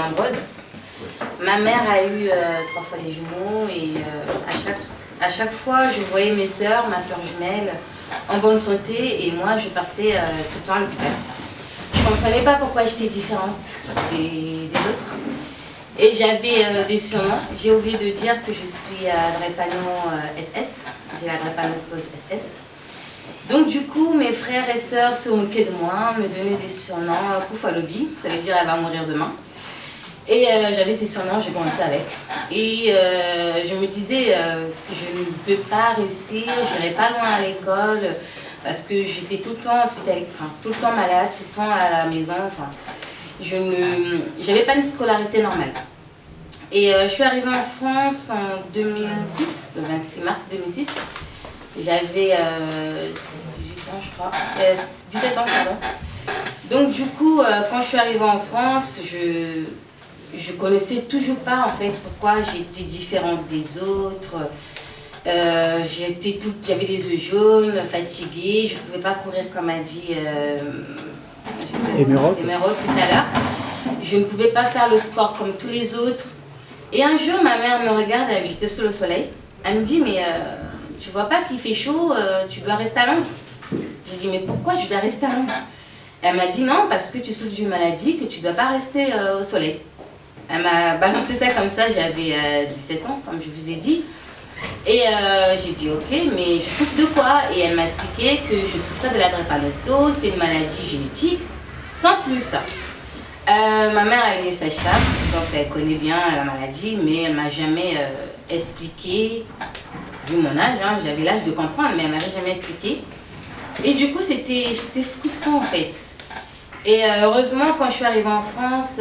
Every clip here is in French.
nombreuses. Ma mère a eu 3 fois les jumeaux et à chaque fois, je voyais mes sœurs, ma sœur jumelle, en bonne santé et moi, je partais tout le temps à l'hôpital. Je ne comprenais pas pourquoi j'étais différente des autres. Et j'avais des surnoms. J'ai oublié de dire que je suis drépano SS. J'ai la drépanocytose SS. Donc du coup, mes frères et sœurs se moquaient de moi, me donnaient des surnoms. Koufalobi, ça veut dire elle va mourir demain. Et j'avais ces surnoms, je grandissais avec. Et je me disais que je ne peux pas réussir, je n'irai pas loin à l'école, parce que j'étais tout le temps hospitalisée, enfin, tout le temps malade, tout le temps à la maison. Enfin, je n'avais pas une scolarité normale. Et je suis arrivée en France en 2006, le 26 mars 2006. J'avais 18 ans, je crois, 17 ans, pardon. Donc du coup, quand je suis arrivée en France, je connaissais toujours pas en fait pourquoi j'étais différente des autres. J'avais des yeux jaunes, fatiguée, je ne pouvais pas courir comme a dit Émeraude tout à l'heure. Je ne pouvais pas faire le sport comme tous les autres. Et un jour, ma mère me regarde, j'étais sous le soleil. Elle me dit, mais tu vois pas qu'il fait chaud, tu dois rester à l'ombre. J'ai dit, mais pourquoi je dois rester à l'ombre? Elle m'a dit, non, parce que tu souffres d'une maladie, que tu ne dois pas rester au soleil. Elle m'a balancé ça comme ça, j'avais 17 ans, comme je vous ai dit. Et j'ai dit, ok, mais je souffre de quoi? Et elle m'a expliqué que je souffrais de la drépanocytose, c'était une maladie génétique, sans plus. Ma mère, elle est sage-femme, donc elle connaît bien la maladie, mais elle ne m'a jamais expliqué, vu mon âge, hein, j'avais l'âge de comprendre, mais elle ne m'avait jamais expliqué. Et du coup, c'était frustrant en fait. Et heureusement, quand je suis arrivée en France,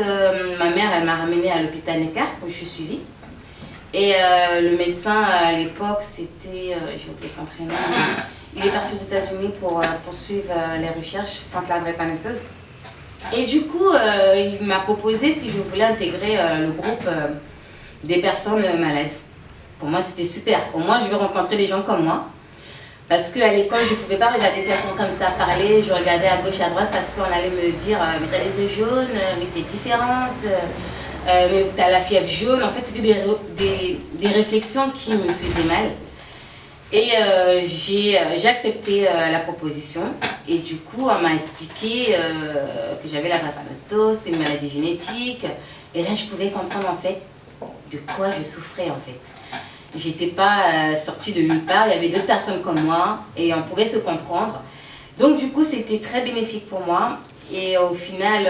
ma mère, elle m'a ramenée à l'hôpital Necker, où je suis suivie. Et le médecin, à l'époque, c'était, j'ai oublié son prénom, il est parti aux États-Unis pour poursuivre les recherches contre la drépanocytose. Et du coup, il m'a proposé si je voulais intégrer le groupe des personnes malades. Pour moi, c'était super. Au moins, je vais rencontrer des gens comme moi. Parce qu'à l'école, je ne pouvais pas regarder quelqu'un comme ça parler. Je regardais à gauche, à droite parce qu'on allait me dire mais t'as les yeux jaunes, mais t'es différente, mais t'as la fièvre jaune. En fait, c'était des réflexions qui me faisaient mal. Et j'ai accepté la proposition. Et du coup, on m'a expliqué que j'avais la drépanocytose, c'était une maladie génétique. Et là, je pouvais comprendre en fait de quoi je souffrais en fait. J'étais pas sortie de nulle part, il y avait d'autres personnes comme moi et on pouvait se comprendre. Donc du coup, c'était très bénéfique pour moi. Et au final,